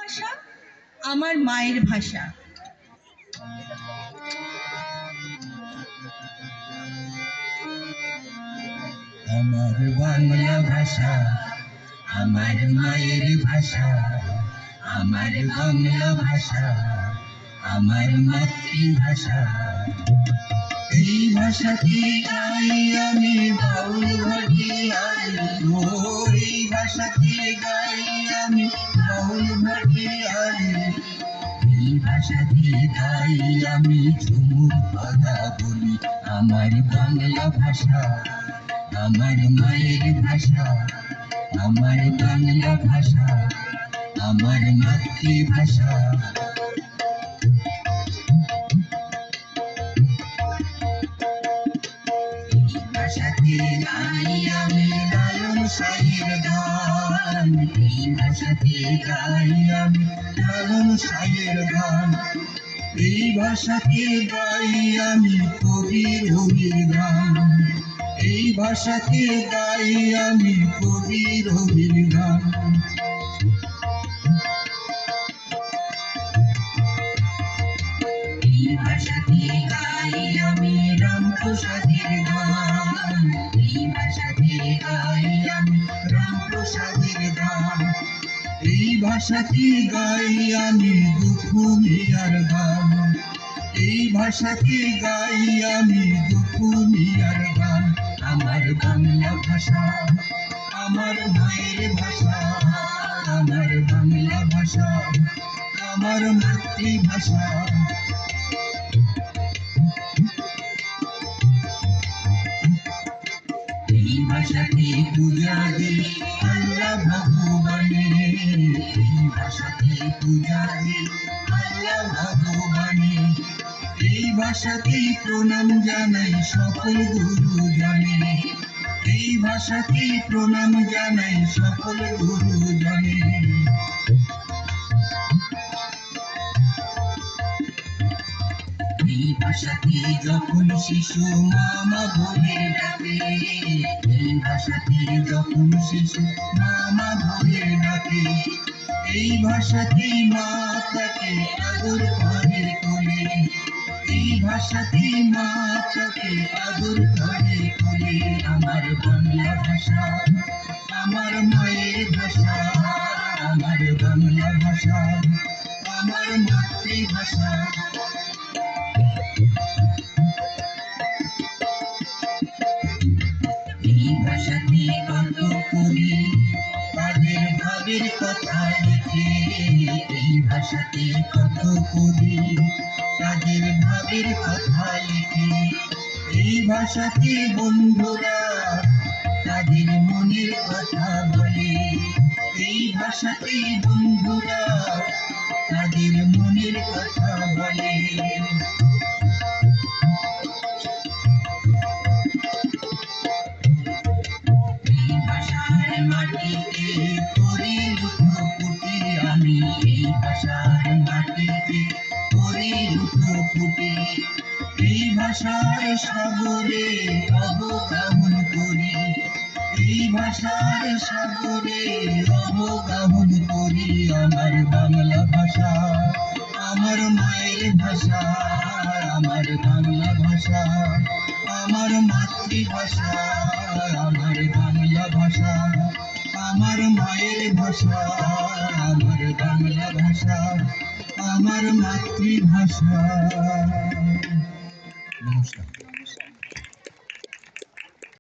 ভাষা আমার মায়ের ভাষা। আমার বাংলা ভাষা আমার মায়ের ভাষা, আমার বাংলা ভাষা আমার মাতৃভাষা। এই ভাষাতে গাই আমি বাউল ভাটিয়ালি, এই ভাষাতে গাই আমি বাউল ভাটিয়ালি, এই ভাষাতে গাই আমি ঝুমুর কথা বলি। আমার বাংলা ভাষা আমার মায়ের ভাষা, আমার বাংলা ভাষা আমার মাতৃভাষা। এই ভাষাতে গাই আমি লালন শাহের গান, এই ভাষাতে গাই আমি লালন শাহের গান, এই ভাষাতে গাই আমি কবি রবির গান, এই ভাষাতে গাই আমি কবি রবির গান। এই ভাষাতে গাই আমি রামপ্রসাদের গান, এই ভাষাতে গাই আমি রামপ্রসাদের গান, এই ভাষাতে গাই আমি দুখু মিয়ার গান, এই ভাষাতে গাই আমি দুখু মিয়ার গান। আমার বাংলা ভাষা আমার মায়ের ভাষা, আমার বাংলা ভাষা আমার মাতৃভাষা। এই ভাষাতে পূজা দিই আল্লাহ ভগবানের, এই ভাষাতে পূজা দিই আল্লাহ ভগবানের, এই ভাষাতেই প্রণাম জানাই সকল গুরুজনে, এই ভাষাতেই প্রণাম জানাই সকল গুরুজনে। এই ভাষাতে যখন শিশু মামা বলে ডাকে, এই ভাষাতে যখন শিশু মামা বলে ডাকে, এই ভাষাতেই মা তাকে আদর করে তোলে, এই ভাষাতেই মা তাকে আদর করে তোলে। আমার বাংলা ভাষা আমার মায়ের ভাষা, আমার বাংলা ভাষা আমার মাতৃভাষা। এই ভাষাতে কত কবি তাদের ভাবের কথা লিখে, এই ভাষাতে কত কবি তাদের ভাবের কথা লিখে, এই ভাষাতে বন্ধুরা তাদের মনের কথা বলে, এই ভাষাতে বন্ধুরা তাদের মনের কথা বলে। এই ভাষার মাটিতে করি লুটোপুটি আমি, এই ভাষার মাটিতে করি লুটোপুটি, এই ভাষার সাগরে অবগাহন করি, এই ভাষার সাগরে অবগাহন করি। আমার বাংলা ভাষা আমার মায়ের ভাষা, আমার বাংলা ভাষা আমার মাতৃভাষা, আমার বাংলা ভাষা আমার মায়ের ভাষা, আমার বাংলা ভাষা আমার মাতৃভাষা। নমস্কার।